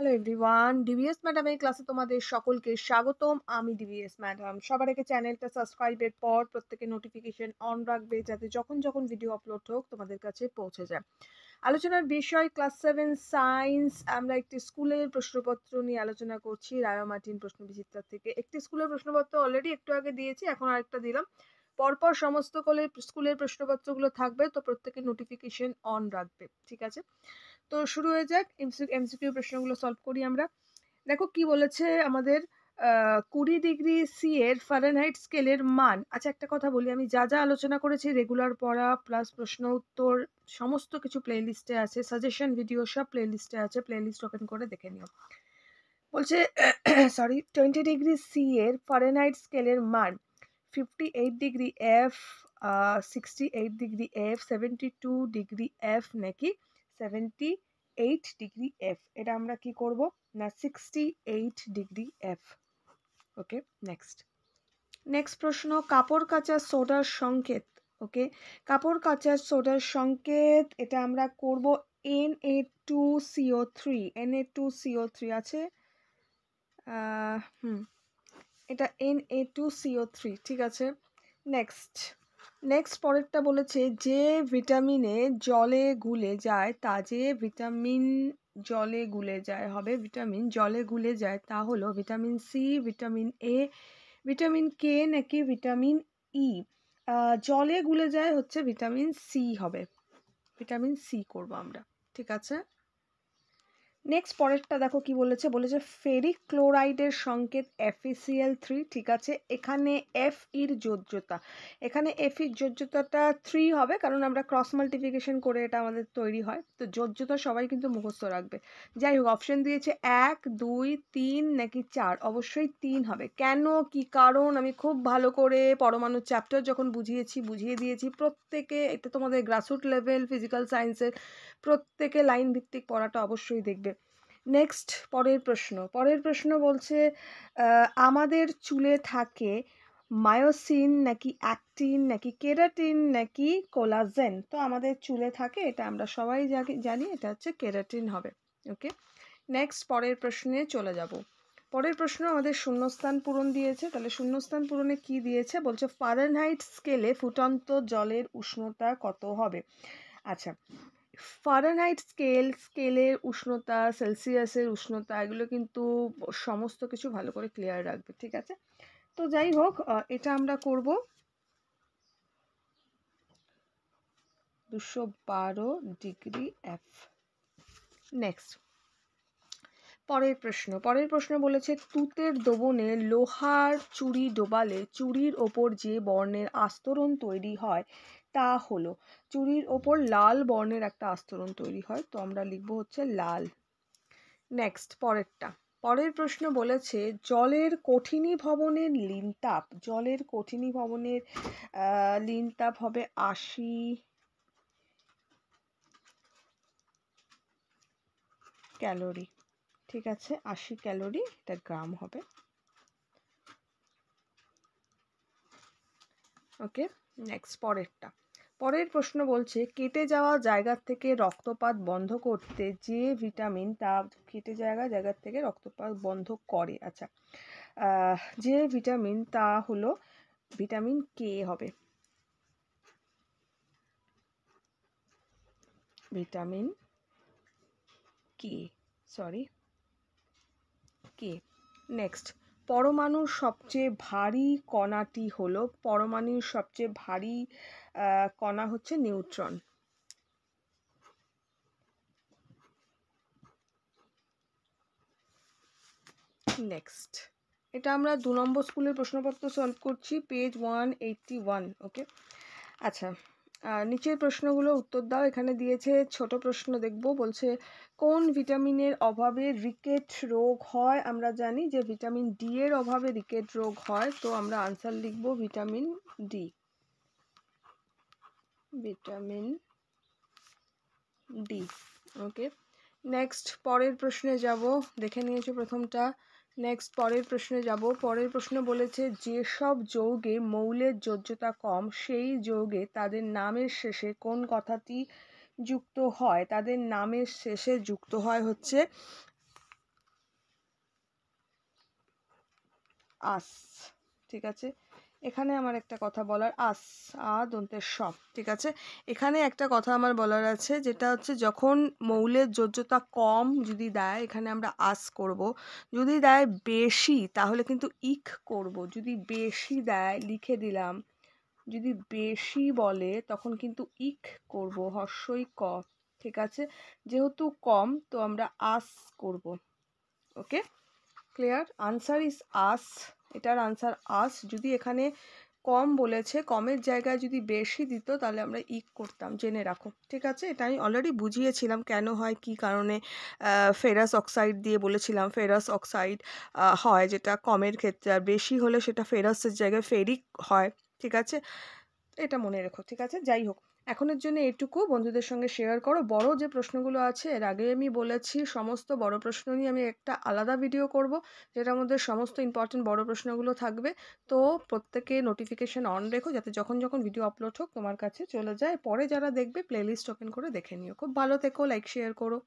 Hello everyone, DVS ম্যাডামের ক্লাসে তোমাদের সকলকে স্বাগতম। আমি ডিভিএস ম্যাডাম। সবার আগে চ্যানেলটা সাবস্ক্রাইবের পর প্রত্যেকে নোটিফিকেশন অন রাখবে, যাতে যখন যখন ভিডিও আপলোড হোক তোমাদের কাছে পৌঁছে যায়। আলোচনার বিষয় ক্লাস 7 সায়েন্স। আমরা একটি স্কুলের প্রশ্নপত্র নিয়ে আলোচনা করছি, রায়া মার্টিন প্রশ্ন বিচিত্রা থেকে। একটি স্কুলের প্রশ্নপত্র অলরেডি একটু আগে দিয়েছি, এখন আরেকটা দিলাম। পরপর সমস্ত স্কুলের প্রশ্নপত্রগুলো থাকবে, তো প্রত্যেকে নোটিফিকেশন অন রাখবে, ঠিক আছে? তো শুরু হয়ে যাক। এমসিকিউ প্রশ্নগুলো সলভ করি আমরা। দেখো কি বলেছে আমাদের। 20 ডিগ্রি সি এর ফারেনহাইট স্কেলের মান। আচ্ছা, একটা কথা বলি, আমি যা যা আলোচনা করেছি রেগুলার পড়া প্লাস প্রশ্ন উত্তর সমস্ত কিছু প্লে লিস্টে আছে, সাজেশন ভিডিও সব প্লে লিস্টে আছে, প্লে লিস্ট ওপেন করে দেখে নিও। বলছে সরি, 20 ডিগ্রি সি এর ফারেনহাইট স্কেলের মান 58 degree F, 68 degree F, 72 degree F নাকি 78 ডিগ্রি এফ। এটা আমরা কি করব না 68 ডিগ্রি এফ। ওকে, নেক্সট প্রশ্ন, কাপড় কাচা সোডার সংকেত। ওকে, কাপড় কাচা সোডার সংকেত, এটা আমরা করব Na2CO3। Na2CO3 আছে, এটা Na2CO3, ঠিক আছে। নেক্সট পরেরটা বলেছে যে ভিটামিনে জলে গুলে যায় তা যে ভিটামিন জলে গুলে যায় হবে, ভিটামিন জলে গুলে যায় তা হলো vitamin C, vitamin A, vitamin K নাকি ভিটামিন ই। জলে গুলে যায় হচ্ছে ভিটামিন সি হবে, ভিটামিন সি করব আমরা, ঠিক আছে। নেক্সট পরেরটা দেখো কি বলেছে, ফেরিক ক্লোরাইডের সংকেত FeCl3, ঠিক আছে। এখানে এফ এর যোজ্যতা, এখানে এফ এর যোজ্যতাটা 3 হবে, কারণ আমরা ক্রস মাল্টিপ্লিকেশন করে এটা আমাদের তৈরি হয়, তো যোজ্যতা সবাই কিন্তু মুখস্থ রাখবে। যাই হোক, অপশন দিয়েছে 1, 2, 3 নাকি 4, অবশ্যই 3 হবে। কেন, কি কারণ, আমি খুব ভালো করে পরমাণু চ্যাপ্টার যখন বুঝিয়ে দিয়েছি প্রত্যেকে। এটা তোমাদের গ্রাসরুট লেভেল ফিজিক্যাল সায়েন্সের প্রত্যেকে লাইন ভিত্তিক পড়াটা অবশ্যই দেখবে। নেক্সট পরের প্রশ্ন বলছে আমাদের চুলে থাকে মায়োসিন নাকি অ্যাক্টিন নাকি কেরাটিন নাকি কোলাজেন। তো আমাদের চুলে থাকে, এটা আমরা সবাই জানি, এটা হচ্ছে কেরাটিন হবে। ওকে, নেক্সট পরের প্রশ্নে চলে যাব। পরের প্রশ্ন আমাদের শূন্যস্থান পূরণ দিয়েছে, তাহলে শূন্যস্থান পূরণে কি দিয়েছে, বলছে ফারেনহাইট স্কেলে ফুটন্ত জলের উষ্ণতা কত হবে। আচ্ছা, ফারেনহাইট স্কেলের উষ্ণতা, সেলসিয়াসের উষ্ণতা, এগুলো কিন্তু সমস্ত কিছু ভালো করে ক্লিয়ার রাখবে, ঠিক আছে। তো যাই হোক, এটা আমরা করব 212 ডিগ্রি এফ। নেক্সট পরের প্রশ্ন বলেছে তুতের দোবনে লোহার চুড়ি ডোবালে চুড়ির ওপর যে বর্ণের আস্তরণ তৈরি হয় তা হলো, চুড়ির ওপর লাল বর্ণের একটা আস্তরণ তৈরি হয়, তো আমরা লিখবো হচ্ছে লাল। নেক্সট পরের প্রশ্ন বলেছে জলের কঠিনীভবনের লিনতাপ, জলের কঠিনীভবনের লিনতাপ হবে 80 ক্যালোরি, ঠিক আছে, 80 ক্যালোরি, এটা গ্রাম হবে। ওকে, নেক্সট পরের প্রশ্ন বলছে কেটে যাওয়া জায়গা থেকে রক্তপাত বন্ধ করতে যে ভিটামিন তা কেটে জায়গা থেকে রক্তপাত বন্ধ করে। আচ্ছা, যে ভিটামিন তা হলো ভিটামিন কে হবে, ভিটামিন কে, কে। নেক্সট, পরমাণুর সবচেয়ে ভারী কণাটি হলো, পরমাণুর সবচেয়ে ভারী কণা হচ্ছে নিউট্রন। নেক্সট, এটা আমরা 2 নম্বর স্কুলের প্রশ্নপত্র সলভ করছি, পেজ 181। ওকে, আচ্ছা, নিচের প্রশ্নগুলো উত্তর দাও। এখানে দিয়েছে ছোট প্রশ্ন দেখব, বলছে কোন ভিটামিনের অভাবে রিকেট রোগ হয়। আমরা জানি যে ভিটামিন ডি এর অভাবে রিকেট রোগ হয়, তো আমরা আনসার লিখব ভিটামিন ডি, ভিটামিন ডি। ওকে, নেক্সট পরের প্রশ্নে যাব, দেখে নিয়েছো প্রথমটা। নেক্সট পরের প্রশ্ন বলেছে যেসব যৌগে মৌলের যোজ্যতা কম সেই যৌগে তাদের নামের শেষে কোন কথাটি যুক্ত হয়, তাদের নামের শেষে যুক্ত হয় হচ্ছে আস, ঠিক আছে। এখানে আমার একটা কথা বলার, আস, দন্তের স, ঠিক আছে। এখানে একটা কথা আমার বলার আছে, যেটা হচ্ছে যখন মৌলের যোজ্যতা কম যদি দেয়, এখানে আমরা আস করব। যদি দেয় বেশি তাহলে কিন্তু ইক করব। যদি বেশি দেয়, লিখে দিলাম, যদি বেশি বলে তখন কিন্তু ইক করব, হর্ষই ক, ঠিক আছে। যেহেতু কম তো আমরা আস করব। ওকে, ক্লিয়ার? আনসার ইজ আস, এটার আনসার আস। যদি এখানে কম বলেছে, কমের জায়গায় যদি বেশি দিত তাহলে আমরা ইক করতাম, জেনে রাখো, ঠিক আছে। এটা আমি অলরেডি বুঝিয়েছিলাম কেন হয়, কি কারণে ফেরাস অক্সাইড দিয়ে বলেছিলাম। ফেরাস অক্সাইড হয় যেটা কমের ক্ষেত্রে, আর বেশি হলে সেটা ফেরাসের জায়গায় ফেরিক হয়, ঠিক আছে। এটা মনে রেখো, ঠিক আছে। যাই হোক, এখনের জন্য এটুকু, বন্ধুদের সঙ্গে শেয়ার করো। বড় যে প্রশ্নগুলো আছে, এর আগে আমি বলেছি সমস্ত বড় প্রশ্ন নিয়ে আমি একটা আলাদা ভিডিও করব, যেটার মধ্যে সমস্ত ইম্পর্টেন্ট বড় প্রশ্নগুলো থাকবে। তো প্রত্যেকে নোটিফিকেশন অন রেখো, যাতে যখন যখন ভিডিও আপলোড হোক তোমার কাছে চলে যায়। পরে যারা দেখবে প্লেলিস্ট ওপেন করে দেখে নিও। খুব ভালো থেকো, লাইক শেয়ার করো।